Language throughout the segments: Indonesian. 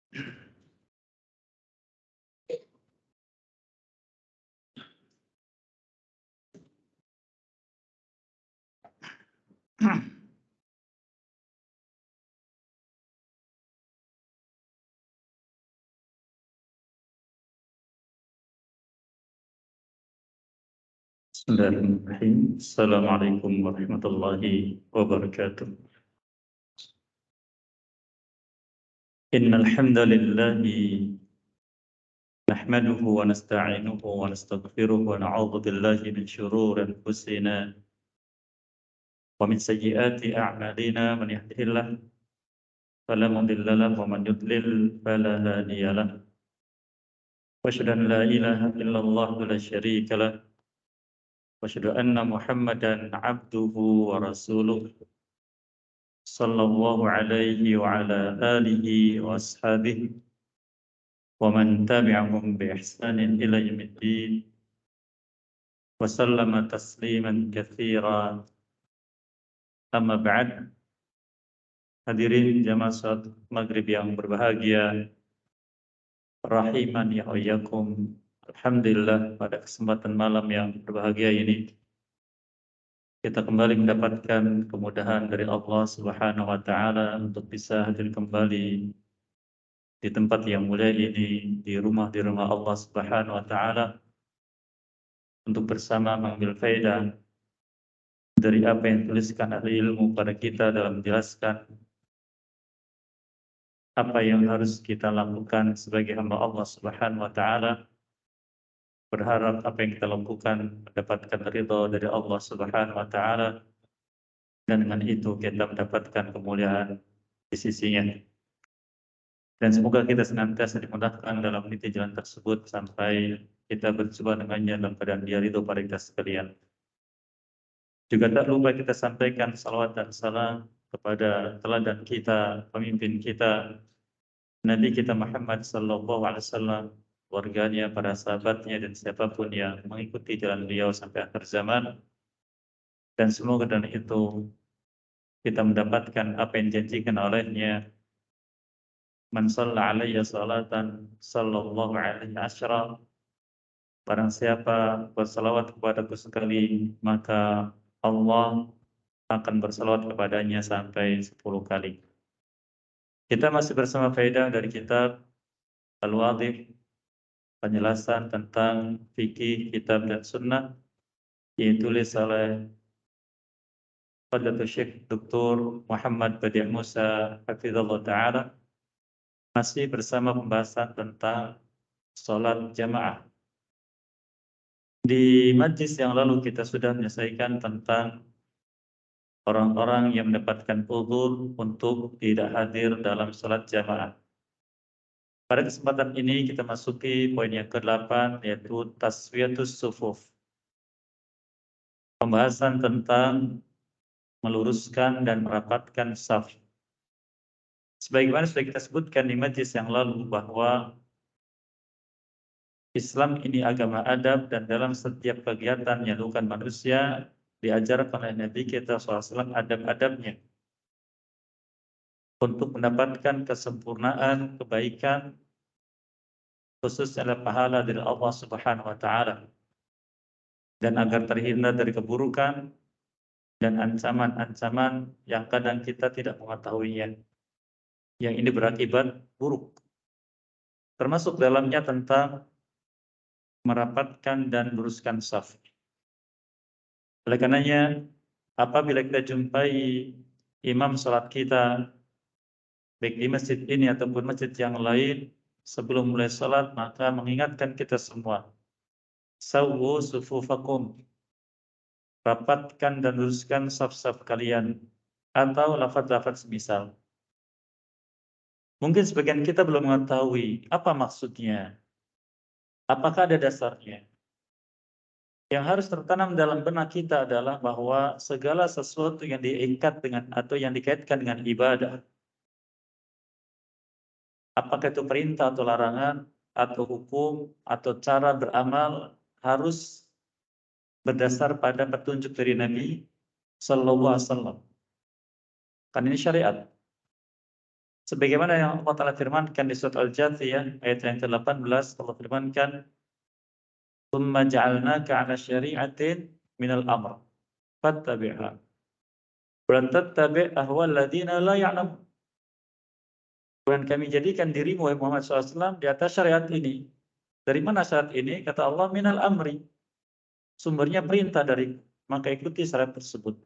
Bismillahirrahmanirrahim. Assalamualaikum warahmatullahi wabarakatuh. Innal hamdalillah nahmaduhu wa nasta'inuhu wa nastaghfiruh wa na'udzu billahi min shururi anfusina wa min sayyiati a'malina man yahdihillahu fala mudilla lahu wa man yudlil fala hadiya lahu. Wa asyhadu an la ilaha illallah wa la syarika lahu wa asyhadu anna Muhammadan 'abduhu wa rasuluh. Sallallahu alaihi wa ala alihi wa ashabihi wa man tabi'ahum bi ihsanin ila yaumiddin wa sallama tasliman katsiran. Amma ba'd. Hadirin jamaah salat maghrib yang berbahagia, rahimani wa iyyakum. Alhamdulillah, pada kesempatan malam yang berbahagia ini kita kembali mendapatkan kemudahan dari Allah Subhanahu wa taala untuk bisa hadir kembali di tempat yang mulia ini, di rumah Allah Subhanahu wa taala, untuk bersama mengambil faedah dari apa yang dituliskan ahli ilmu pada kita dalam menjelaskan apa yang harus kita lakukan sebagai hamba Allah Subhanahu wa taala, berharap apa yang kita lakukan mendapatkan ridha dari Allah Subhanahu wa taala, dan dengan itu kita mendapatkan kemuliaan di sisinya. Dan semoga kita senantiasa dimudahkan dalam meniti jalan tersebut sampai kita berjumpa dengannya dalam keadaan dia ridho pada kita sekalian. Juga tak lupa kita sampaikan salawat dan salam kepada teladan kita, pemimpin kita, Nabi kita Muhammad sallallahu alaihi wasallam, warganya, para sahabatnya, dan siapapun yang mengikuti jalan beliau sampai akhir zaman. Dan semoga dengan itu kita mendapatkan apa yang dijanjikan olehnya, man shalla alayya salatan sallallahu alaihi asyra, barang siapa bersalawat kepadaku sekali, maka Allah akan bersalawat kepadanya sampai 10 kali. Kita masih bersama faedah dari kitab Al-Wadhih, penjelasan tentang fikih kitab dan sunnah, yang ditulis oleh Fadlatul Syekh Dr. Muhammad Badi' Musa hafizallahu ta'ala. Masih bersama pembahasan tentang sholat jamaah. Di majlis yang lalu kita sudah menyelesaikan tentang orang-orang yang mendapatkan uzur untuk tidak hadir dalam sholat jamaah. Pada kesempatan ini kita masuki poin yang ke-8, yaitu taswiyatus sufuf. Pembahasan tentang meluruskan dan merapatkan saf. Sebagaimana sudah kita sebutkan di majlis yang lalu bahwa Islam ini agama adab, dan dalam setiap kegiatan yang dilakukan manusia diajarkan oleh Nabi kita SAW adab-adabnya untuk mendapatkan kesempurnaan, kebaikan, khususnya adalah pahala dari Allah Subhanahu wa taala, dan agar terhindar dari keburukan dan ancaman-ancaman yang kadang kita tidak mengetahuinya, yang ini berakibat buruk. Termasuk dalamnya tentang merapatkan dan luruskan saf. Oleh karenanya, apabila kita jumpai imam salat kita, baik di masjid ini ataupun masjid yang lain, sebelum mulai salat maka mengingatkan kita semua, sawwu sufufakum, rapatkan dan luruskan saf-saf kalian, atau lafaz-lafaz semisal. Mungkin sebagian kita belum mengetahui apa maksudnya, apakah ada dasarnya. Yang harus tertanam dalam benak kita adalah bahwa segala sesuatu yang diikat dengan atau yang dikaitkan dengan ibadah, apakah itu perintah atau larangan, atau hukum, atau cara beramal, harus berdasar pada petunjuk dari Nabi Sallallahu Alaihi Wasallam. Kan ini syariat. Sebagaimana yang Allah Ta'ala firmankan di surat Al-Jathiyah ayat yang ke-18, Allah firmankan, "Tsumma ja'alnaka 'ala syari'atin minal amr, fattabi'ha, wa la tattabi' ahwal ladzina la ya'lamun." Dan kami jadikan dirimu, wahai Muhammad SAW, di atas syariat ini. Dari mana syariat ini? Kata Allah, minal amri. Sumbernya perintah dari, maka ikuti syariat tersebut.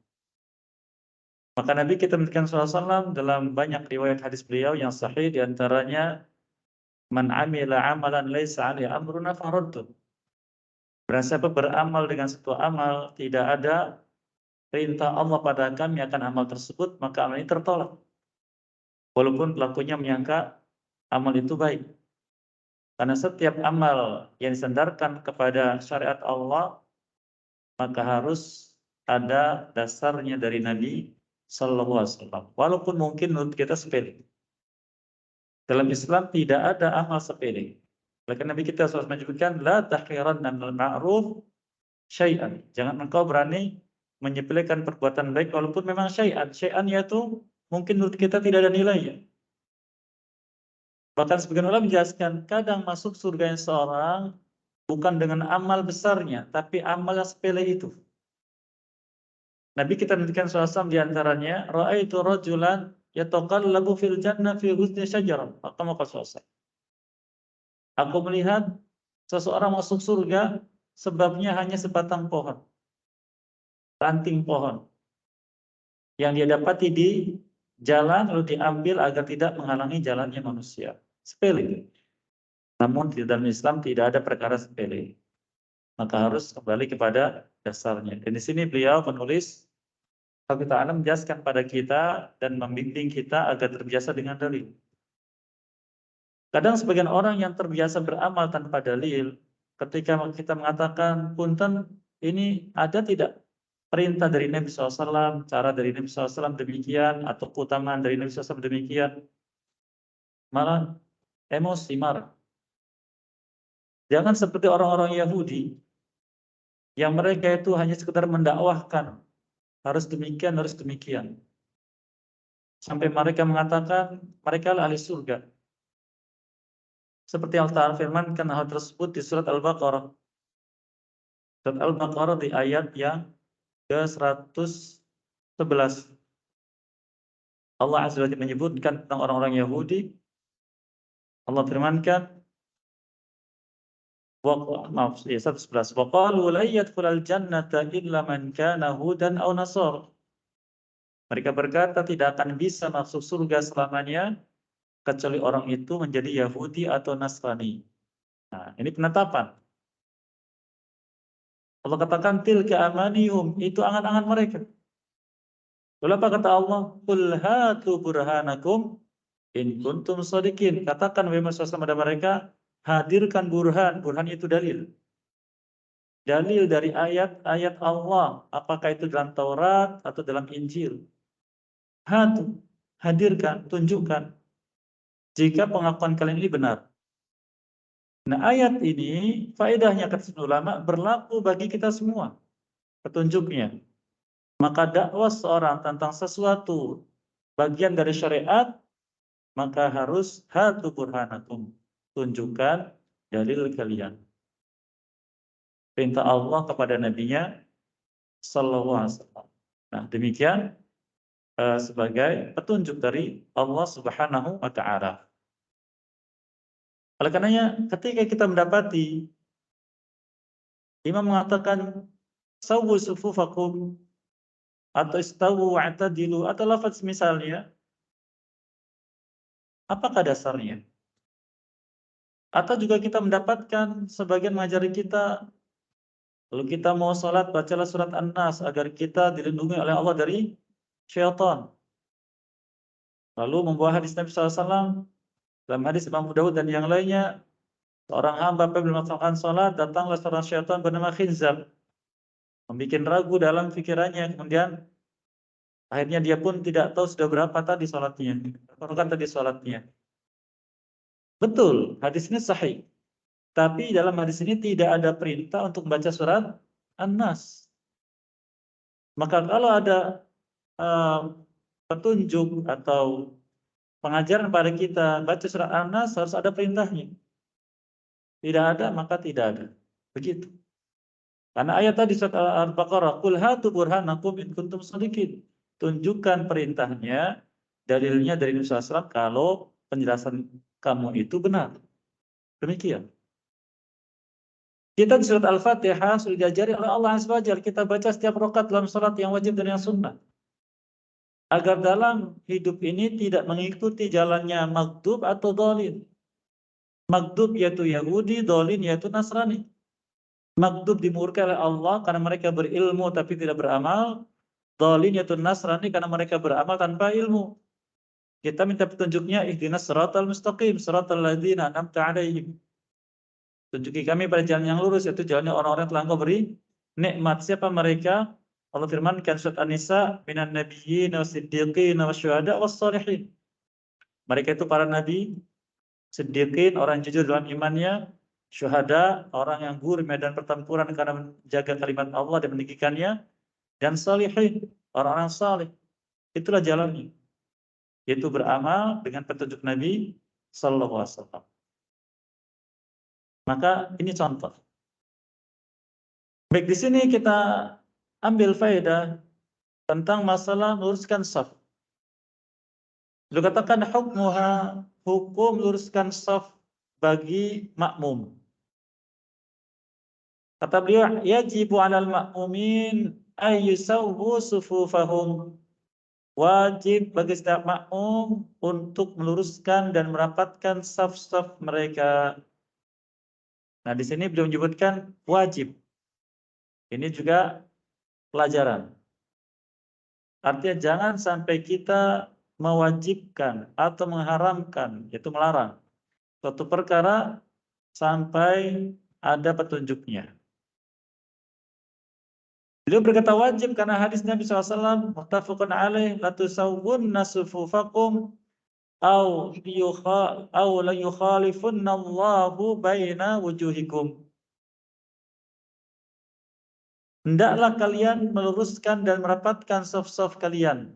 Maka Nabi kita memberikan SAW dalam banyak riwayat hadis beliau yang sahih, diantaranya, "Man amila amalan laisa 'alaihi amruna faraddu." Barang siapa beramal dengan satu amal, tidak ada perintah Allah pada kami akan amal tersebut, maka amal ini tertolak. Walaupun pelakunya menyangka amal itu baik. Karena setiap amal yang disandarkan kepada syariat Allah, maka harus ada dasarnya dari Nabi Sallallahu Alaihi Wasallam. Walaupun mungkin menurut kita sepele. Dalam Islam tidak ada amal sepele. Oleh karena Nabi kita SAW menyebutkan, la tahqiranna minal ma'ruf syai'an. Jangan engkau berani menyepelekan perbuatan baik walaupun memang syai'an. Syai'an yaitu mungkin menurut kita tidak ada nilainya. Bahkan sebagian ulama menjelaskan, kadang masuk surga seorang bukan dengan amal besarnya, tapi amal yang sepele itu. Nabi kita menunjukkan SAW di antaranya, ra'aitu rajulan yataqallabu fil jannah fi husni syajarah. Maka SAW. Aku melihat seseorang masuk surga sebabnya hanya sebatang pohon, ranting pohon yang dia dapati di jalan lalu diambil agar tidak menghalangi jalannya manusia. Sepele. Namun di dalam Islam tidak ada perkara sepele. Maka harus kembali kepada dasarnya. Dan di sini beliau penulis Allah Ta'ala menjelaskan pada kita dan membimbing kita agar terbiasa dengan dalil. Kadang sebagian orang yang terbiasa beramal tanpa dalil, ketika kita mengatakan, punten, ini ada tidak perintah dari Nabi SAW, cara dari Nabi SAW demikian, atau keutamaan dari Nabi SAW demikian, malah emosi, marah. Jangan seperti orang-orang Yahudi, yang mereka itu hanya sekedar mendakwahkan, harus demikian, harus demikian. Sampai mereka mengatakan, mereka ahli surga. Seperti yang Allah firmankan hal tersebut di surat Al-Baqarah. Surat Al-Baqarah di ayat yang ke-111. Allah Azza wa Jalla menyebutkan tentang orang-orang Yahudi. Allah firmankan, maaf, 111. Wa qalu la yadkhulul jannata illa man kana hudan aw nasara. Mereka berkata tidak akan bisa masuk surga selamanya kecuali orang itu menjadi Yahudi atau Nasrani. Nah, ini penetapan. Allah katakan tilka amanihum, itu angan-angan mereka. Lalu apa kata Allah? Qul hatu burhanakum in kuntum shadiqin. Katakan wahai Muhammad kepada mereka, hadirkan burhan. Burhan itu dalil. Dalil dari ayat-ayat Allah, apakah itu dalam Taurat atau dalam Injil. Hatu, hadirkan, tunjukkan jika pengakuan kalian ini benar. Nah, ayat ini faedahnya kata ulama berlaku bagi kita semua. Petunjuknya. Maka dakwah seorang tentang sesuatu bagian dari syariat, maka harus hatu burhanakum. Tunjukkan dalil kalian. Perintah Allah kepada nabinya sallallahu alaihi wasallam. Nah, demikian sebagai petunjuk dari Allah Subhanahu wa taala. Oleh karenanya ketika kita mendapati imam mengatakan sawwu sufufakum atau istawu wa'tadilu atau lafaz misalnya, apakah dasarnya? Atau juga kita mendapatkan sebagian mengajari kita, lalu kita mau sholat, bacalah surat An-Nas agar kita dilindungi oleh Allah dari syaitan. Lalu membawa hadis Nabi SAW, dalam hadis Imam Abu Dawud dan yang lainnya, seorang hamba belum melaksanakan sholat, datanglah seorang syaitan bernama Khinzab, membuat ragu dalam pikirannya, kemudian akhirnya dia pun tidak tahu sudah berapa tadi sholatnya, berapa tadi sholatnya. Betul, hadis ini sahih. Tapi dalam hadis ini tidak ada perintah untuk membaca surat An-Nas. Maka kalau ada petunjuk atau pengajaran pada kita baca surat An-Nas harus ada perintahnya. Tidak ada maka tidak ada. Begitu. Karena ayat tadi surat Al-Baqarah, "Qul hatu burhanakum in kuntum shadiqin." Tunjukkan perintahnya, dalilnya dari Nabi SAW kalau penjelasan kamu itu benar. Demikian. Kita di surat Al-Fatihah sudah diajari oleh Allah Azza wa Jalla, kita baca setiap rakaat dalam salat yang wajib dan yang sunnah. Agar dalam hidup ini tidak mengikuti jalannya maghdub atau dhalin. Maghdub yaitu Yahudi, dhalin yaitu Nasrani. Maghdub dimurkai oleh Allah karena mereka berilmu tapi tidak beramal. Dhalin yaitu Nasrani karena mereka beramal tanpa ilmu. Kita minta petunjuknya, ihdinas siratal mustaqim, siratal ladzina an'amta 'alaihim. Tunjuki kami pada jalan yang lurus, yaitu jalannya orang-orang yang telah Engkau beri nikmat. Siapa mereka? Allah firmankan surat An-Nisa, minan nabiyyin was-siddiqin wasyuhada was-shalihin. Mereka itu para nabi, siddiqin, orang yang jujur dalam imannya, syuhada, orang yang gugur di medan pertempuran karena menjaga kalimat Allah dan meninggikannya, dan salihin, orang-orang saleh. Itulah jalannya, yaitu beramal dengan petunjuk Nabi sallallahu alaihi wasallam. Maka ini contoh. Baik, di sini kita ambil faedah tentang masalah luruskan shaf. Beliau katakan hukmuha, hukum luruskan shaf bagi makmum. Kata beliau, yajibu 'alal ma'mumin ay yusawwu sufufahum. Wajib bagi setiap makmum untuk meluruskan dan merapatkan shaf-shaf mereka. Nah, di sini beliau menyebutkan wajib. Ini juga pelajaran. Artinya jangan sampai kita mewajibkan atau mengharamkan, yaitu melarang suatu perkara sampai ada petunjuknya. Beliau berkata wajib karena hadis Nabi SAW muttafaqun alaih, la tusawwunna sufufakum aw la yukhalifunna Allahu baina wujuhikum. Hendaklah kalian meluruskan dan merapatkan shaf-shaf kalian.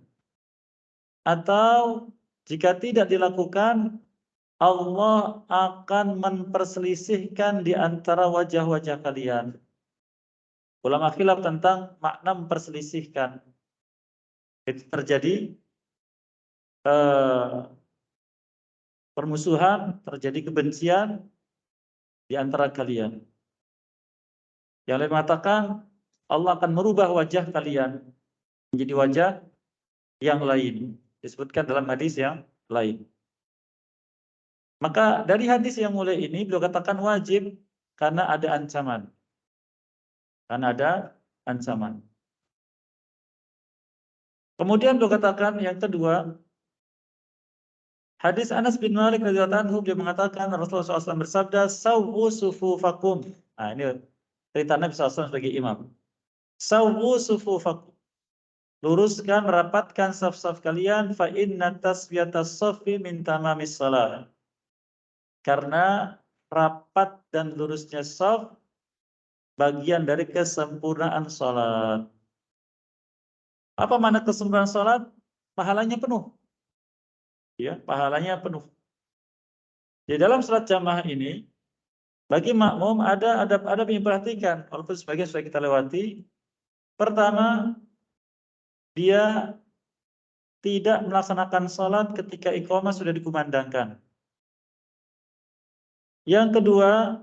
Atau jika tidak dilakukan, Allah akan memperselisihkan di antara wajah-wajah kalian. Ulama khilaf tentang makna memperselisihkan. Itu terjadi permusuhan, terjadi kebencian di antara kalian. Yang lain mengatakan Allah akan merubah wajah kalian menjadi wajah yang lain. Disebutkan dalam hadis yang lain. Maka dari hadis yang mulai ini beliau katakan wajib karena ada ancaman. Karena ada ancaman. Kemudian beliau katakan yang kedua, hadis Anas bin Malik radhiyallahu anhu, dia mengatakan Rasulullah SAW bersabda, "Sawwu sufufakum." Nah, ini cerita Nabi SAW sebagai imam. "Sawwu sufufakum." Luruskan, rapatkan saf-saf kalian, fa inna tasfiyatas saffi min tamamis shalah. Karena rapat dan lurusnya saf bagian dari kesempurnaan salat. Apa makna kesempurnaan salat? Pahalanya penuh. Ya, pahalanya penuh. Di dalam salat jamaah ini, bagi makmum ada adab-adab yang diperhatikan, walaupun sebagian sudah kita lewati. Pertama, dia tidak melaksanakan salat ketika iqamah sudah dikumandangkan. Yang kedua,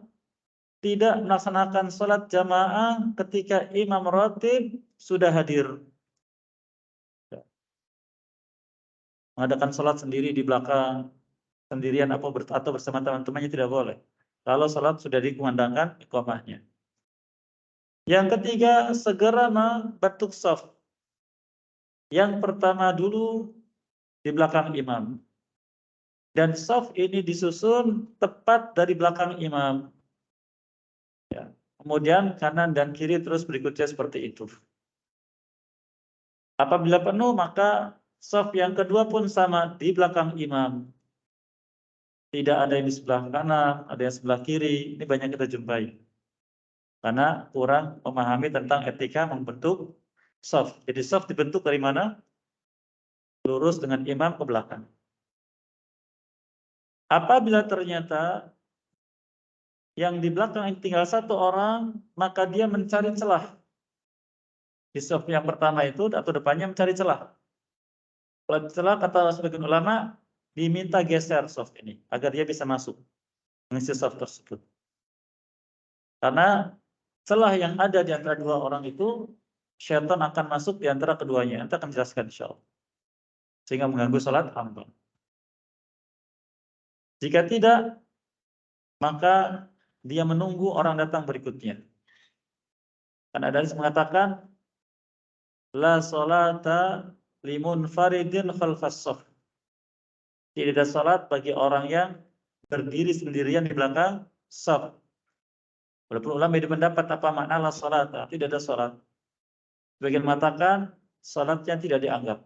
tidak melaksanakan salat jamaah ketika imam ratib sudah hadir. Mengadakan salat sendiri di belakang, sendirian atau bersama teman-temannya tidak boleh. Kalau salat sudah dikumandangkan iqamahnya. Yang ketiga, segera membentuk shaf. Yang pertama dulu di belakang imam. Dan shaf ini disusun tepat dari belakang imam. Ya. Kemudian kanan dan kiri terus berikutnya seperti itu. Apabila penuh maka shaf yang kedua pun sama di belakang imam. Tidak ada yang di sebelah kanan, ada yang sebelah kiri. Ini banyak kita jumpai. Karena kurang memahami tentang etika membentuk shaf. Jadi shaf dibentuk dari mana? Lurus dengan imam ke belakang. Apabila ternyata yang di belakang tinggal satu orang, maka dia mencari celah. Di saf yang pertama itu atau depannya mencari celah. Kalau celah, kata sebagian ulama, diminta geser saf ini agar dia bisa masuk mengisi saf tersebut. Karena celah yang ada di antara dua orang itu, syaitan akan masuk di antara keduanya. Nanti akan jelaskan insyaallah. Sehingga mengganggu salat hamba. Jika tidak, maka dia menunggu orang datang berikutnya. Karena ada yang mengatakan la salata limunfaridin khalfas shaf. Tidak ada salat bagi orang yang berdiri sendirian di belakang shaf. Walaupun ulama itu pendapat apa makna la salata, tidak ada salat. Sebagian mengatakan salatnya tidak dianggap.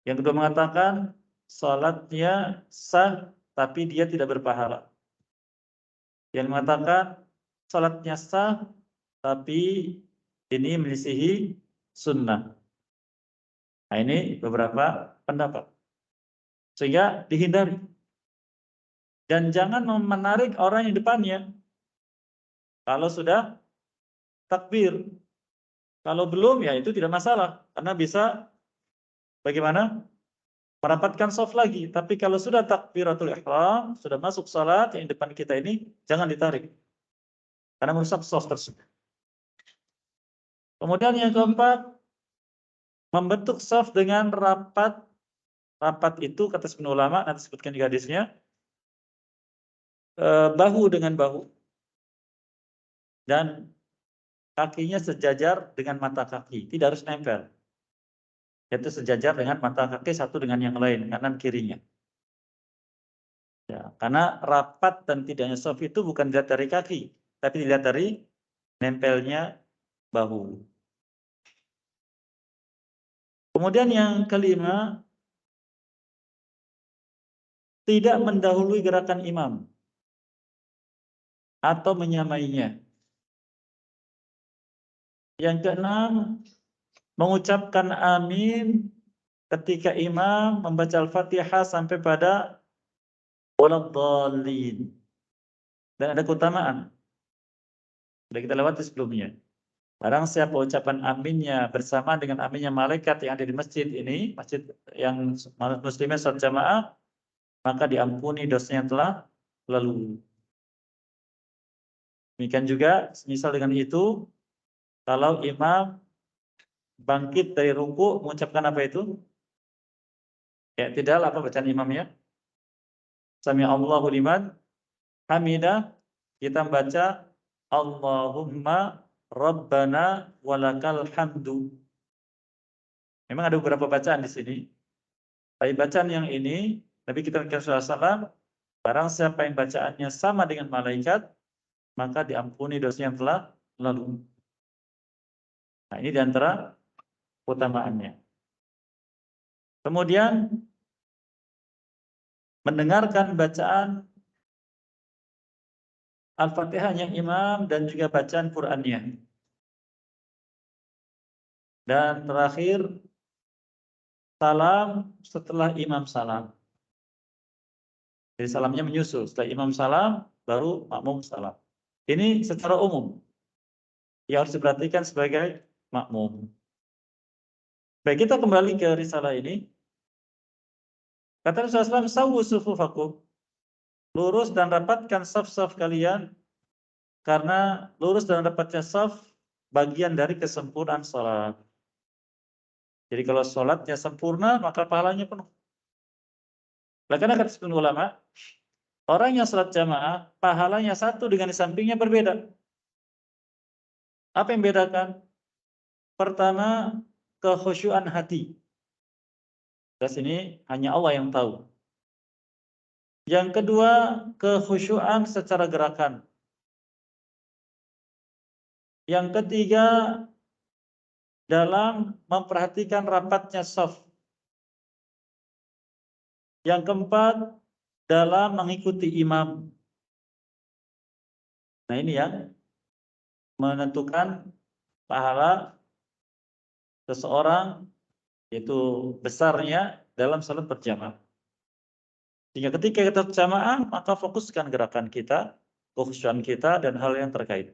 Yang kedua mengatakan salatnya sah tapi dia tidak berpahala. Yang mengatakan salatnya sah tapi ini menyisihi sunnah. Nah, ini beberapa pendapat. Sehingga dihindari. Dan jangan menarik orang yang depannya. Kalau sudah takbir. Kalau belum, ya itu tidak masalah. Karena bisa bagaimana? Merapatkan shaf lagi. Tapi kalau sudah takbiratul ihram, sudah masuk salat, yang depan kita ini, jangan ditarik. Karena merusak shaf tersebut. Kemudian yang keempat, membentuk shaf dengan rapat. Rapat itu, kata sebagian ulama, nanti sebutkan di hadisnya, bahu dengan bahu. Dan kakinya sejajar dengan mata kaki. Tidak harus nempel. Yaitu sejajar dengan mata kaki satu dengan yang lain, kanan kirinya. Ya, karena rapat dan tidaknya shaf itu bukan dilihat dari kaki, tapi dilihat dari nempelnya bahu. Kemudian yang kelima, tidak mendahului gerakan imam atau menyamainya. Yang keenam, mengucapkan amin ketika imam membaca Al-Fatihah sampai pada waladhdallin. Dan ada keutamaan. Sudah kita lewati sebelumnya. Barang siapa ucapan aminnya bersama dengan aminnya malaikat yang ada di masjid ini, masjid yang muslimnya salat jamaah, maka diampuni dosanya yang telah lalu. Demikian juga, misal dengan itu, kalau imam bangkit dari ruku, mengucapkan apa itu? Ya, tidak apa bacaan imamnya? Sami Allahu liman hamidah, kita baca Allahumma Rabbana walakal hamdu. Memang ada beberapa bacaan di sini. Tapi bacaan yang ini, Nabi kita SAW, barang siapa yang bacaannya sama dengan malaikat, maka diampuni dosa yang telah lalu. Nah, ini diantara utamaannya. Kemudian, mendengarkan bacaan Al-Fatihahnya imam dan juga bacaan Qur'annya. Dan terakhir, salam setelah imam salam. Jadi salamnya menyusul. Setelah imam salam, baru makmum salam. Ini secara umum. Yang harus diperhatikan sebagai makmum. Baik, kita kembali ke risalah ini. Kata Rasulullah SAW, sawu sufufakum. Lurus dan rapatkan saf-saf kalian. Karena lurus dan rapatnya saf bagian dari kesempurnaan salat. Jadi kalau salatnya sempurna, maka pahalanya penuh. Karena kata sebagian ulama, orang yang salat jamaah, pahalanya satu dengan di sampingnya berbeda. Apa yang bedakan? Pertama, kekhusyuan hati. Dari sini hanya Allah yang tahu. Yang kedua, kekhusyuan secara gerakan. Yang ketiga, dalam memperhatikan rapatnya shaf. Yang keempat, dalam mengikuti imam. Nah, ini yang menentukan pahala seseorang, yaitu besarnya dalam salat berjamaah. Sehingga ketika kita berjamaah, maka fokuskan gerakan kita, kekhusyuan kita, dan hal yang terkait.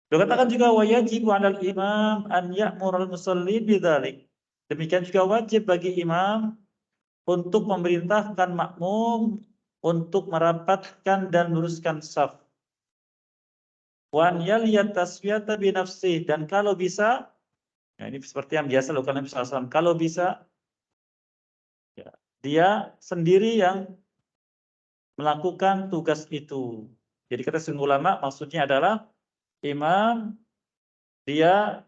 Dikatakan juga wajib 'alal imam an ya'mural musallin bidzalik. Demikian juga wajib bagi imam untuk memerintahkan makmum untuk merapatkan dan luruskan shaf. Wa an yaliyat taswiyata bi nafsihi, dan kalau bisa, nah ini seperti yang biasa lakukan Nabi SAW, kalau bisa ya, dia sendiri yang melakukan tugas itu. Jadi kata sejumlah ulama maksudnya adalah imam dia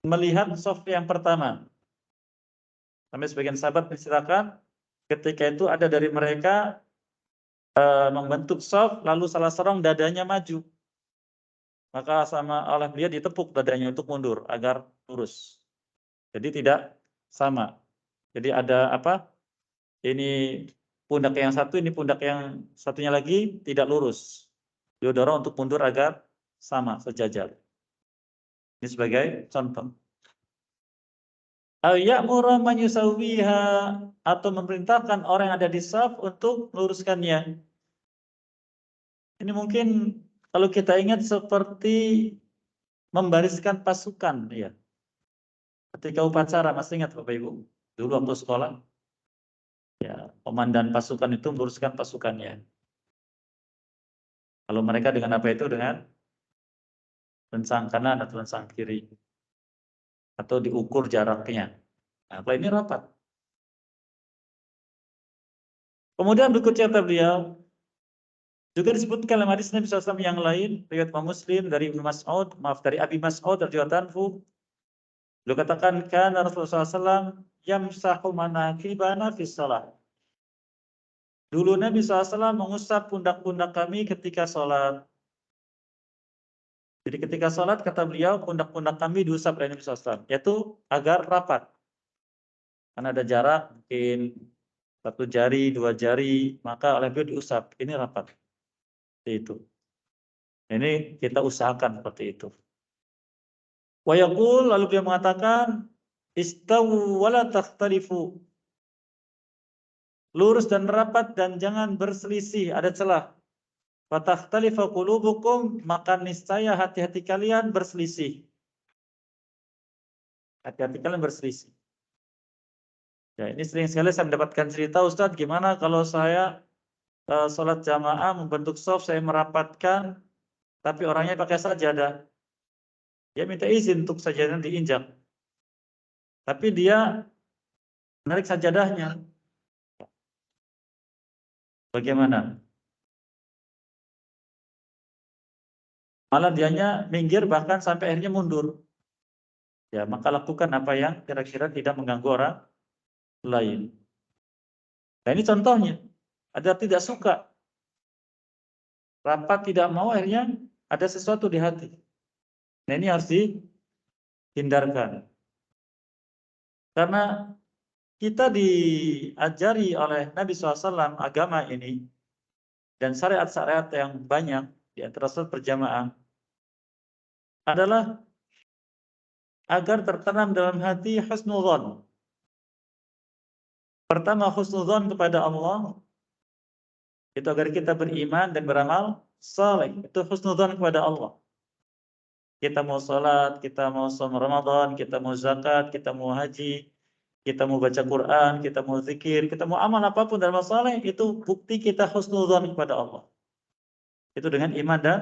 melihat shaf yang pertama. Sampai sebagian sahabat menceritakan ketika itu ada dari mereka membentuk shaf lalu salah seorang dadanya maju. Maka sama oleh beliau ditepuk dadanya untuk mundur agar lurus. Jadi tidak sama. Jadi ada apa? Ini pundak yang satu, ini pundak yang satunya lagi tidak lurus. Didorong untuk mundur agar sama, sejajar. Ini sebagai contoh. Ya'muru man yusawwiha, atau memerintahkan orang yang ada di shaf untuk meluruskannya. Ini mungkin kalau kita ingat seperti membariskan pasukan, ya. Ketika upacara, masih ingat Bapak Ibu? Dulu waktu sekolah, ya, komandan pasukan itu meluruskan pasukannya. Kalau mereka dengan apa itu? Dengan lencang kanan atau lencang kiri. Atau diukur jaraknya. Nah, kalau ini rapat. Kemudian berikutnya kata beliau, juga disebutkan dalam hadis Nabi SAW yang lain, riwayat Imam Muslim dari Ibnu Mas'ud, maaf dari Abi Mas'ud radhiyallahu anhu, beliau katakan kana Rasulullah SAW yamsahu manakibana fi shalah. Dulu Nabi SAW mengusap pundak-pundak kami ketika sholat. Jadi ketika sholat kata beliau pundak-pundak kami diusap oleh Nabi SAW, yaitu agar rapat. Karena ada jarak mungkin 1 jari, 2 jari, maka oleh beliau diusap. Ini rapat. Seperti itu. Ini kita usahakan seperti itu. Wa yaqul, lalu beliau mengatakan, istawu wa la takhtalifu. Lurus dan rapat dan jangan berselisih, ada celah. Fa takhtalifa qulubukum, maka niscaya hati-hati kalian berselisih. Hati-hati kalian berselisih. Ya, ini sering sekali saya mendapatkan cerita, Ustadz, gimana kalau saya sholat jamaah membentuk shaf, saya merapatkan, tapi orangnya pakai sajadah. Dia minta izin untuk sajadah diinjak. Tapi dia menarik sajadahnya. Bagaimana? Malah dianya minggir bahkan sampai akhirnya mundur. Ya, maka lakukan apa yang kira-kira tidak mengganggu orang lain. Nah, ini contohnya. Ada tidak suka, rapat tidak mau, akhirnya ada sesuatu di hati. Nah, ini harus dihindarkan. Karena kita diajari oleh Nabi SAW agama ini dan syariat-syariat yang banyak di antara sholat berjamaah adalah agar tertanam dalam hati husnudzon. Pertama, husnudzon kepada Allah, itu agar kita beriman dan beramal saleh. Itu husnudzon kepada Allah. Kita mau sholat, kita mau shaum Ramadan, kita mau zakat, kita mau haji, kita mau baca Quran, kita mau zikir, kita mau amal apapun dalam saleh, itu bukti kita husnudzon kepada Allah. Itu dengan iman dan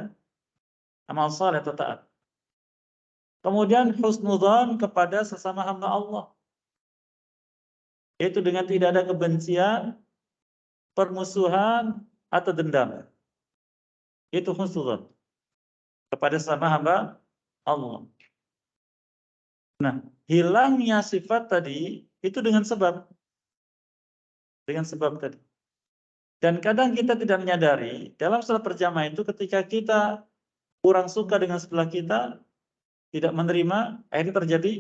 amal saleh atau taat. Kemudian husnudzon kepada sesama hamba Allah. Itu dengan tidak ada kebencian, permusuhan, atau dendam. Itu husnudzon kepada sesama hamba Allah. Nah, hilangnya sifat tadi itu dengan sebab. Dengan sebab tadi. Dan kadang kita tidak menyadari, dalam sholat berjamaah itu ketika kita kurang suka dengan sebelah kita, tidak menerima, akhirnya terjadi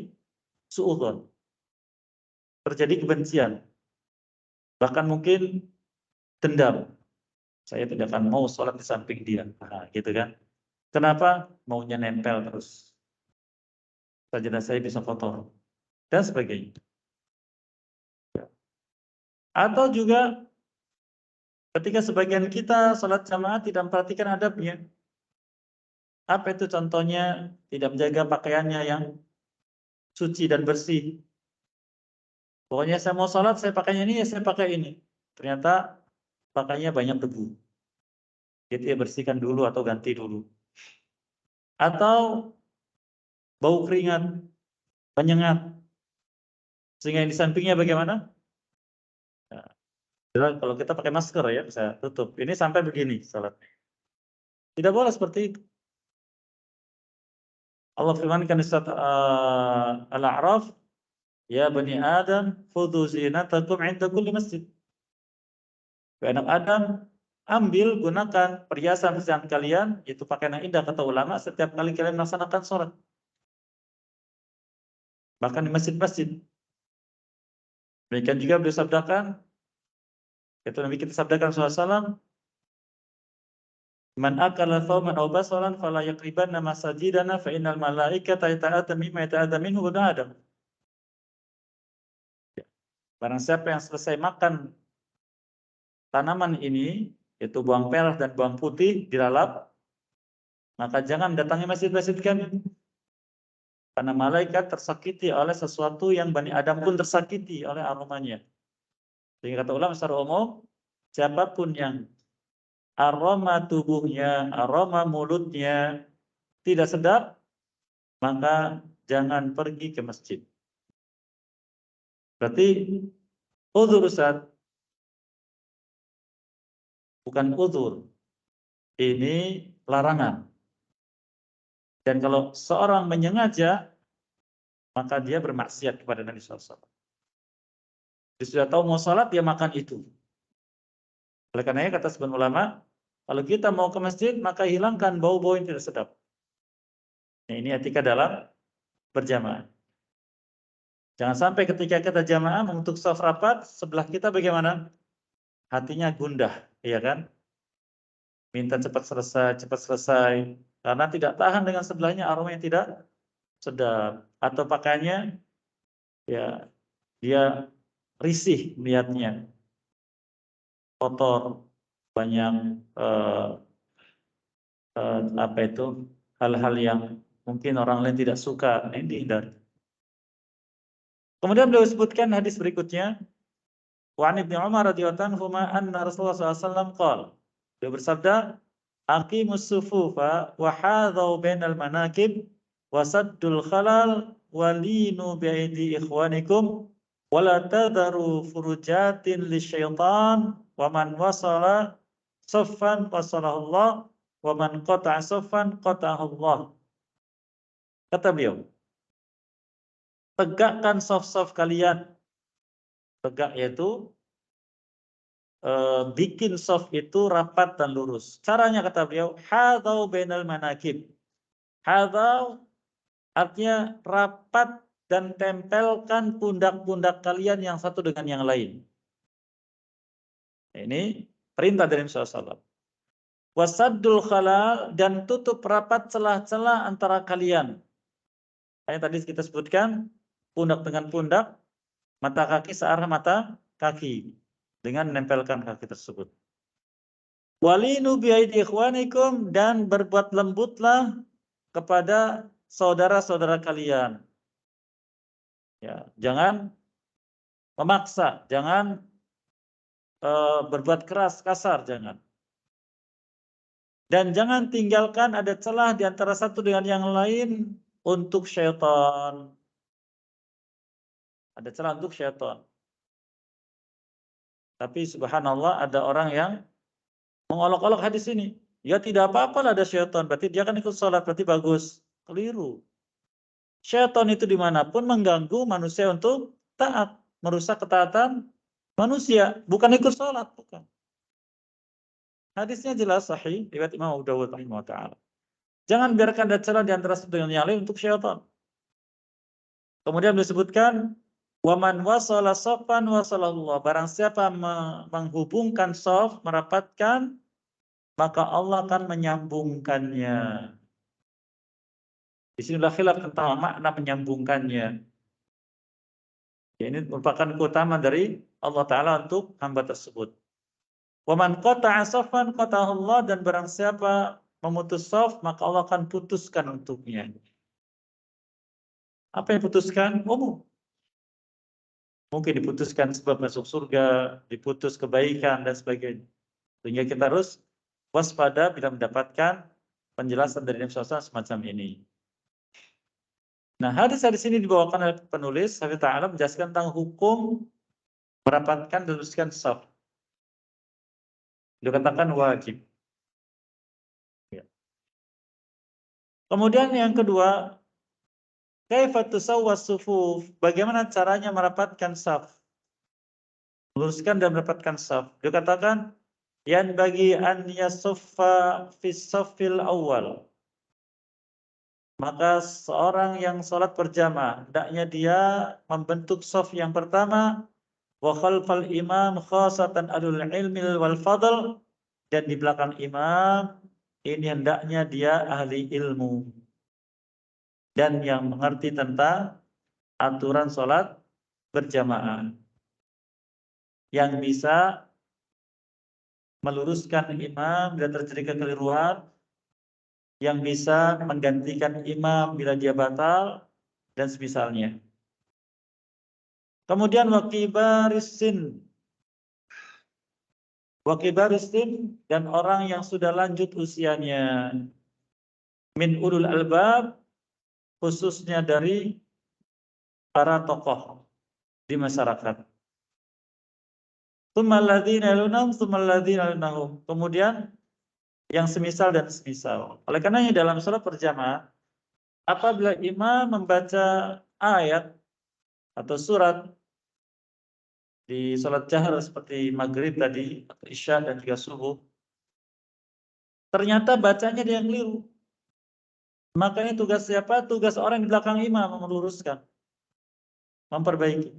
suudzon. Terjadi kebencian. Bahkan mungkin dendam. Saya tidak akan mau sholat di samping dia. Nah, gitu kan. Kenapa? Maunya nempel terus. Sajadah saya bisa kotor. Dan sebagainya. Atau juga ketika sebagian kita sholat jamaah tidak memperhatikan adabnya. Apa itu contohnya? Tidak menjaga pakaiannya yang suci dan bersih. Pokoknya saya mau sholat, saya pakainya ini, ya saya pakai ini. Ternyata pakainya banyak debu. Jadi ya bersihkan dulu atau ganti dulu. Atau bau keringat, menyengat. Sehingga di sampingnya bagaimana? Nah, kalau kita pakai masker ya, bisa tutup. Ini sampai begini sholat. Tidak boleh seperti itu. Allah firmankan di surat Al-A'raf, ya bani Adam, khudhu zinatakum 'inda kulli masjid. Anak Adam, ambil, gunakan perhiasan-perhiasan kalian, itu pakaian yang indah kata ulama, setiap kali kalian melaksanakan sholat. Bahkan di masjid-masjid. Demikian juga beliau sabdakan, itu Nabi kita sabdakan SAW, man akala thawman aw basaran fala yaqribanna masajidana fa innal malaikata yata'atta mimma yata'atta minhu bani Adam. Barang siapa yang selesai makan tanaman ini, yaitu bawang merah dan bawang putih dilalap, maka jangan datangi masjid-masjid kami. Karena malaikat tersakiti oleh sesuatu yang Bani Adam pun tersakiti oleh aromanya. Sehingga kata ulama secara umum, siapapun yang aroma tubuhnya, aroma mulutnya tidak sedap, maka jangan pergi ke masjid. Berarti uzur Ustaz, bukan uzur. Ini larangan. Dan kalau seorang menyengaja, maka dia bermaksiat kepada Nabi SAW. Dia sudah tahu mau sholat, dia makan itu. Oleh karenanya kata sebagian ulama, kalau kita mau ke masjid, maka hilangkan bau-bau yang tidak sedap. Nah, ini etika dalam berjamaah. Jangan sampai ketika kita jamaah untuk shaf rapat, sebelah kita bagaimana? Hatinya gundah, iya kan? Minta cepat selesai, karena tidak tahan dengan sebelahnya aroma yang tidak sedap. Atau pakaiannya, ya dia risih melihatnya, kotor, banyak apa itu hal-hal yang mungkin orang lain tidak suka, ini dihindari. Kemudian beliau sebutkan hadis berikutnya, wa an Ibnu Umar radhiyallahu anhu anna Rasulullah SAW qala. Beliau bersabda, aqimus sufufa wa hadau bainal manakib wa saddul khalal walinu bi'aidi ikhwanikum wa la tadharu furujatin lisyaitan wa man wasala saffan wasalahu Allah wa man qata'a saffan qata'ahu Allah. Kata beliau, tegakkan saf-saf kalian. Tegak yaitu bikin saf itu rapat dan lurus. Caranya kata beliau, hadau bainal manakib. Hadau artinya rapat dan tempelkan pundak-pundak kalian yang satu dengan yang lain. Ini perintah dari Nabi SAW. Wasaddul khalal, dan tutup rapat celah-celah antara kalian. Yang tadi kita sebutkan, pundak dengan pundak, mata kaki searah mata kaki, dengan menempelkan kaki tersebut. Walinu bi'aidi ikhwanikum, dan berbuat lembutlah kepada saudara-saudara kalian. Ya, jangan memaksa, jangan berbuat keras, kasar, jangan. Dan jangan tinggalkan ada celah di antara satu dengan yang lain untuk syaitan. Ada celah untuk syaitan. Tapi subhanallah ada orang yang mengolok-olok hadis ini. Ya tidak apa-apa lah ada syaitan, berarti dia kan ikut sholat, berarti bagus. Keliru. Syaitan itu dimanapun mengganggu manusia untuk taat. Merusak ketaatan manusia. Bukan ikut sholat, bukan. Hadisnya jelas sahih, riwayat Imam Abu Dawud rahimahullah. Jangan biarkan ada celah di antara satu dengan yang lain untuk syaitan. Kemudian disebutkan, waman wasala safan wasalallah. Barang siapa menghubungkan saf, merapatkan, maka Allah akan menyambungkannya. Di sinilah khilaf tentang makna menyambungkannya. Ya, ini merupakan keutamaan dari Allah Ta'ala untuk hamba tersebut. Wa man qata'a saffan qata'ahu Allah, dan barang siapa memutus shaf, maka Allah akan putuskan untuknya. Apa yang putuskan? Umum. Mungkin diputuskan sebab masuk surga, diputus kebaikan dan sebagainya. Sehingga kita harus waspada bila mendapatkan penjelasan dari Nabi SAW semacam ini. Nah, hadis-hadis ini dibawakan oleh penulis Syafi'i Ta'ala menjelaskan tentang hukum merapatkan dan luruskan shaf. Dikatakan wajib. Ya. Kemudian yang kedua, kaifa tusawwas sufuf? Bagaimana caranya merapatkan shaf? Meluruskan dan merapatkan shaf. Dikatakan yan bagi an yasuffa fi shaffil awal. Maka seorang yang sholat berjamaah, hendaknya dia membentuk shaf yang pertama, wa khalfal imam khasatan alul ilmi wal fadl, dan di belakang imam ini hendaknya dia ahli ilmu dan yang mengerti tentang aturan sholat berjamaah, yang bisa meluruskan imam bila terjadi kekeliruan, yang bisa menggantikan imam bila dia batal, dan semisalnya. Kemudian wakibarisin dan orang yang sudah lanjut usianya, min ulul albab, khususnya dari para tokoh di masyarakat. Kemudian yang semisal dan semisal. Oleh karenanya dalam sholat berjamaah, apabila imam membaca ayat atau surat di sholat jahar seperti maghrib tadi, atau isya dan juga subuh, ternyata bacanya dia yang keliru. Makanya tugas siapa? Tugas orang di belakang imam meluruskan, memperbaiki.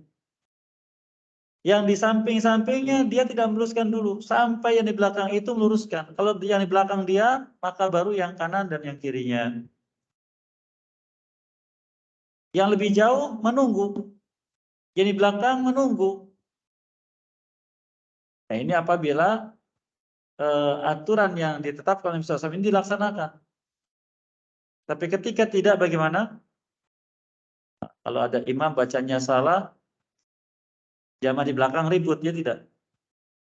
Yang di samping-sampingnya dia tidak meluruskan dulu, sampai yang di belakang itu meluruskan. Kalau yang di belakang dia, maka baru yang kanan dan yang kirinya. Yang lebih jauh menunggu, yang di belakang menunggu. Nah, ini apabila aturan yang ditetapkan oleh Nabi SAW ini dilaksanakan. Tapi ketika tidak, bagaimana? Kalau ada imam bacanya salah, jamaah di belakang ribut, dia tidak.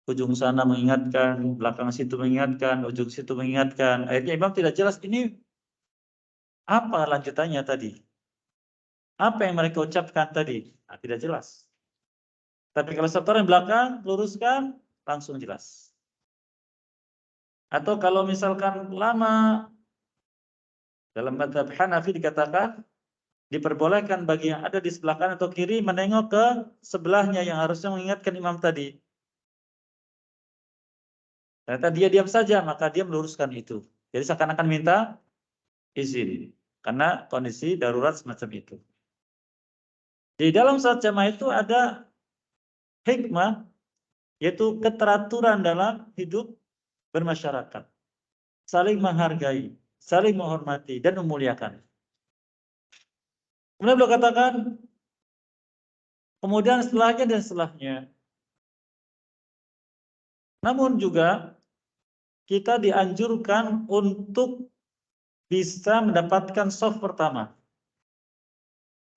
Ujung sana mengingatkan, belakang situ mengingatkan, ujung situ mengingatkan. Akhirnya imam tidak jelas ini apa lanjutannya tadi. Apa yang mereka ucapkan tadi? Nah, tidak jelas. Tapi kalau satu orang belakang, luruskan, langsung jelas. Atau kalau misalkan lama, dalam mazhab Hanafi dikatakan, diperbolehkan bagi yang ada di sebelah kanan atau kiri menengok ke sebelahnya yang harusnya mengingatkan imam tadi. Ternyata dia diam saja, maka dia meluruskan itu. Jadi seakan-akan minta izin. Karena kondisi darurat semacam itu. Di dalam salat jamaah itu ada hikmah, yaitu keteraturan dalam hidup bermasyarakat. Saling menghargai, saling menghormati, dan memuliakan. Kemudian beliau katakan, kemudian setelahnya dan setelahnya. Namun juga kita dianjurkan untuk bisa mendapatkan shaf pertama.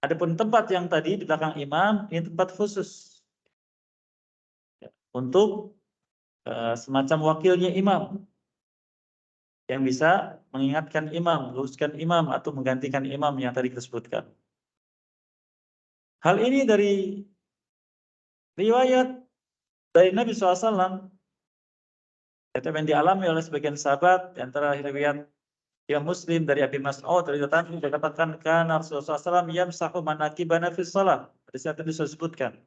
Adapun tempat yang tadi di belakang imam, ini tempat khusus untuk semacam wakilnya imam yang bisa mengingatkan imam, meluruskan imam, atau menggantikan imam yang tadi kita sebutkan. Hal ini dari riwayat dari Nabi SAW, yang dialami oleh sebagian sahabat, di antara riwayat Imam Muslim dari Abi Mas'ud dikatakan kan Rasulullah SAW yamsahu manakibana fi shalah. Di saat itu disebutkan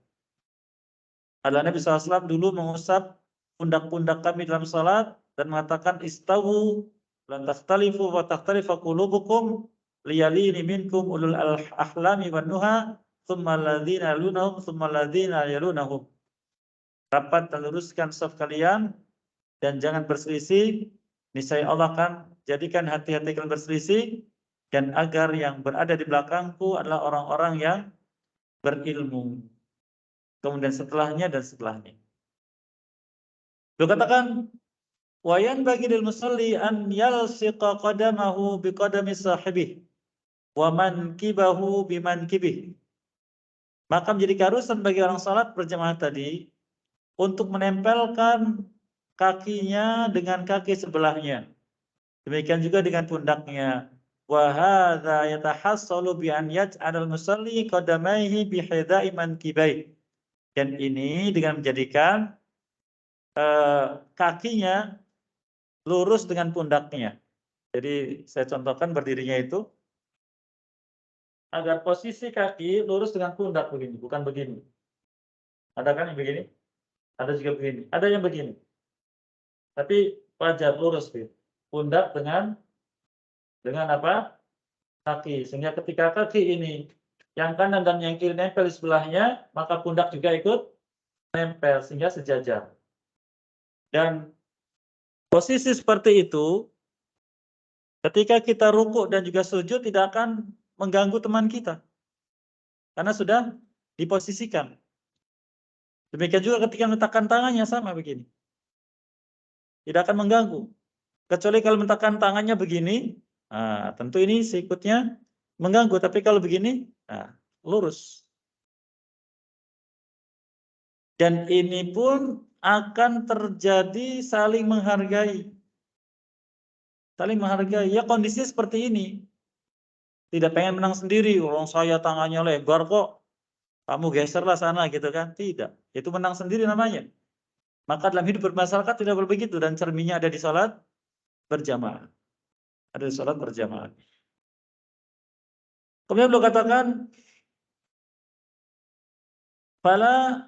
adalah Nabi SAW dulu mengusap pundak-pundak kami dalam salat dan mengatakan istawu lan takhtalifu wa takhtalifa qulubukum liyalini minkum ulul ahlami wan nuha thumma alladziina yalunahum thumma alladziina yalunahum. Rapat dan luruskan shaf kalian dan jangan berselisih, niscaya Allah akan jadikan hati-hati kalian berselisih, dan agar yang berada di belakangku adalah orang-orang yang berilmu. kemudian setelahnya dan setelahnya. Beliau katakan, wayan bagi lil musalli an yalsiqa qadamahu biqadami sahibih wa mankibahu bimankibih. Maka menjadi keharusan bagi orang salat berjamaah tadi untuk menempelkan kakinya dengan kaki sebelahnya. Demikian juga dengan pundaknya. Wa hadza yatahassalu bi an yaj'al al-musalli qadamaihi bi hidha'i mankibai. Dan ini dengan menjadikan kakinya lurus dengan pundaknya. Jadi saya contohkan berdirinya itu agar posisi kaki lurus dengan pundak begini, bukan begini. Ada kan yang begini? Ada juga begini. Ada yang begini. Tapi wajar lurus gitu. Pundak dengan apa? Kaki. Sehingga ketika kaki ini yang kanan dan yang kiri nempel di sebelahnya, maka pundak juga ikut nempel sehingga sejajar. Dan posisi seperti itu ketika kita rukuk dan juga sujud tidak akan mengganggu teman kita. Karena sudah diposisikan. Demikian juga ketika meletakkan tangannya sama begini. Tidak akan mengganggu. Kecuali kalau meletakkan tangannya begini, tentu ini sikutnya mengganggu. Tapi kalau begini, lurus. Dan ini pun akan terjadi saling menghargai. Saling menghargai. Ya kondisinya seperti ini. Tidak pengen menang sendiri. Orang saya tangannya lebar kok. Kamu geserlah sana gitu kan. Tidak. Itu menang sendiri namanya. Maka dalam hidup bermasyarakat tidak boleh begitu. Dan cerminnya ada di salat berjamaah. Ada di salat berjamaah. Kemudian beliau katakan, fala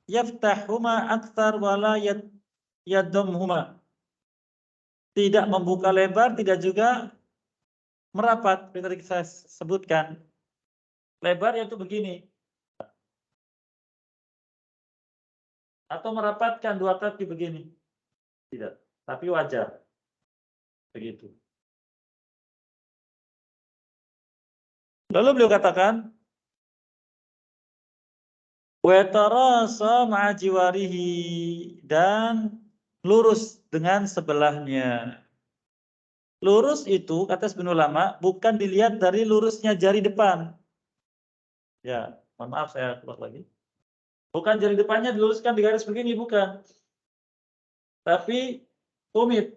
yaftahuma aktsar wala yadumhuma. Tidak membuka lebar, tidak juga merapat. Seperti tadi saya sebutkan. Lebar yaitu begini. Atau merapatkan dua kaki begini. Tidak. Tapi wajar. Begitu. Lalu beliau katakan, wa tarasa ma'a jiwarihi, dan lurus dengan sebelahnya. Lurus itu, kata sebagian ulama, bukan dilihat dari lurusnya jari depan. Ya, mohon maaf saya keluar lagi. Bukan jari depannya diluruskan di garis begini, bukan. Tapi tumit.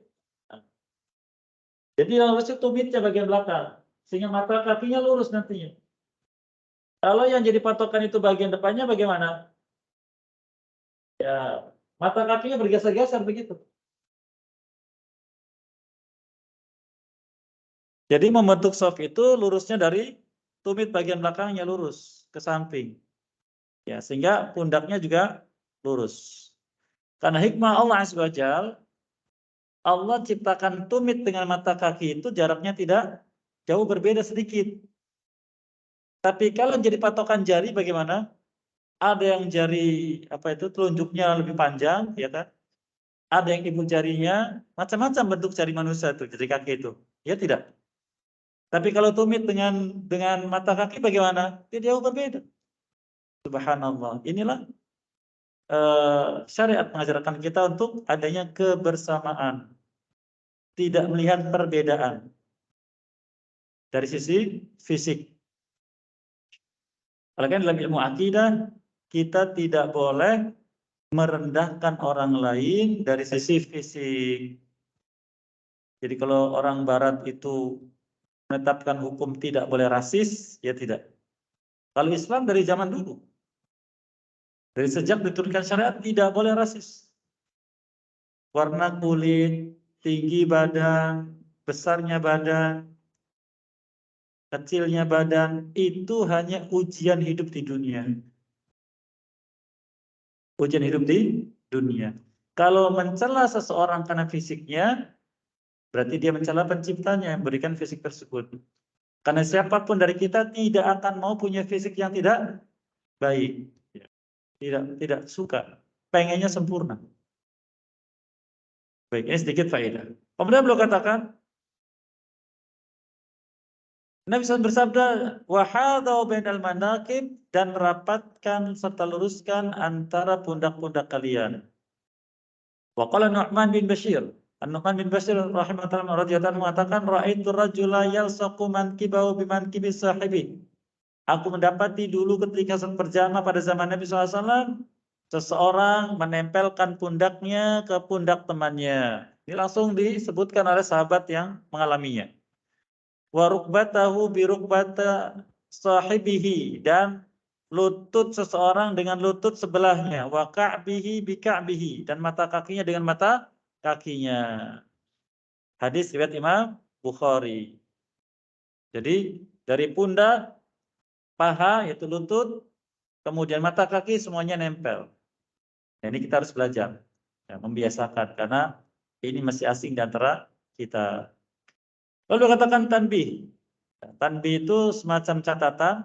Jadi yang lurusnya tumitnya bagian belakang. Sehingga mata kakinya lurus nantinya. Kalau yang jadi patokan itu bagian depannya bagaimana? Ya, mata kakinya bergeser-geser begitu. Jadi membentuk shaf itu lurusnya dari tumit bagian belakangnya lurus ke samping. Ya, sehingga pundaknya juga lurus. Karena hikmah Allah Azza wa Jalla, Allah ciptakan tumit dengan mata kaki itu jaraknya tidak jauh, berbeda sedikit. Tapi kalau jadi patokan jari bagaimana? Ada yang jari telunjuknya lebih panjang, ya kan? Ada yang ibu jarinya, macam-macam bentuk jari manusia itu, jari kaki itu. Ya tidak. Tapi kalau tumit dengan mata kaki bagaimana? Tidak jauh berbeda. Subhanallah. Inilah syariat mengajarkan kita untuk adanya kebersamaan. Tidak melihat perbedaan dari sisi fisik. Oleh karena dalam ilmu akidah, kita tidak boleh merendahkan orang lain dari sisi fisik. Jadi kalau orang barat itu menetapkan hukum tidak boleh rasis, ya tidak. Kalau Islam dari zaman dulu, dari sejak diturunkan syariat tidak boleh rasis. Warna kulit, tinggi badan, besarnya badan, kecilnya badan, itu hanya ujian hidup di dunia. Ujian hidup di dunia. Kalau mencela seseorang karena fisiknya, berarti dia mencela penciptanya yang berikan fisik tersebut. Karena siapapun dari kita tidak akan mau punya fisik yang tidak baik. Tidak suka. Pengennya sempurna. Baik, ini sedikit faedah. Kemudian beliau katakan, Nabi SAW bersabda, wahadau bainal manakib, dan rapatkan serta luruskan antara pundak-pundak kalian. Wa qala Nu'man bin Bashir, An-Nu'man bin Bashir rahimahullah radhiyallahu mengatakan, ra'aitu rajula yalsaqu mankibahu bimankibi sahibi. Aku mendapati dulu ketika berjamaah pada zaman Nabi SAW, seseorang menempelkan pundaknya ke pundak temannya. Ini langsung disebutkan oleh sahabat yang mengalaminya. Wa rukbatahu bi rukbata sahibihi, dan lutut seseorang dengan lutut sebelahnya, wa ka'bihi bi ka'bihi, dan mata kakinya dengan mata kakinya. Hadis riwayat Imam Bukhari. Jadi dari pundak, paha yaitu lutut, kemudian mata kaki semuanya nempel. Nah, ini kita harus belajar, ya, membiasakan, karena ini masih asing di antara kita. Lalu katakan tanbih. Tanbih itu semacam catatan.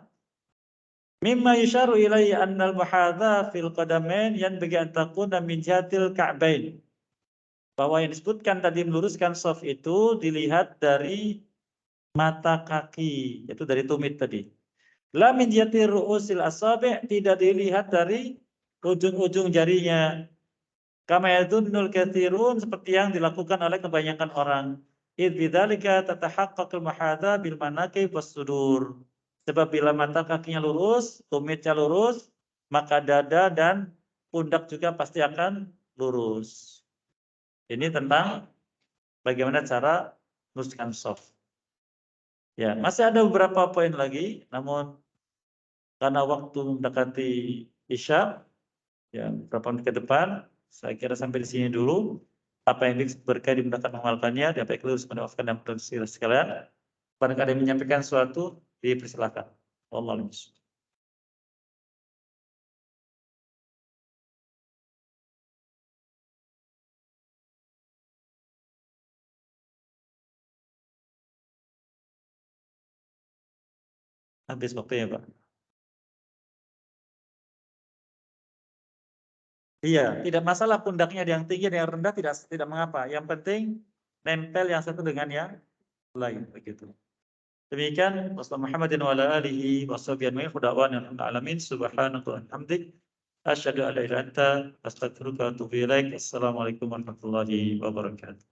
Mimma yusharu ilaihi annal muhadha fil qadamain yanbaghi an takuna min jihatil ka'bain. Bahwa yang disebutkan tadi meluruskan shaf itu dilihat dari mata kaki, yaitu dari tumit tadi. La min jihati ru'usil asabi', tidak dilihat dari ujung-ujung jarinya. Kama yadunnul katsirun, seperti yang dilakukan oleh kebanyakan orang. Idh bidzalika tatahaqqaqul muhadha bil manakib was sudur. Sebab bila mata kakinya lurus, tumitnya lurus, maka dada dan pundak juga pasti akan lurus. Ini tentang bagaimana cara meluruskan shaf. Ya, masih ada beberapa poin lagi, namun karena waktu mendekati Isya, ya, beberapa menit ke depan, saya kira sampai di sini dulu. Apa yang berkait dimudahkan mengamalkannya, dan apa yang keliru memaafkan dan berdosa sekalian. Barangkali ada yang menyampaikan sesuatu, dipersilakan. Wallahu a'lam. Habis waktunya, Pak. Iya, tidak masalah pundaknya yang tinggi dan yang rendah, tidak mengapa. Yang penting nempel yang satu dengan yang lain, begitu. Demikian, wassalamualaikum Muhammadin wa ala alihi wa sahbihi ajma'in. Khuda'wan alamin. Subhanaka wa hamdik. Asyhadu an la ilaha illa anta astaghfiruka wa atubu ilaik. Assalamualaikum warahmatullahi wabarakatuh.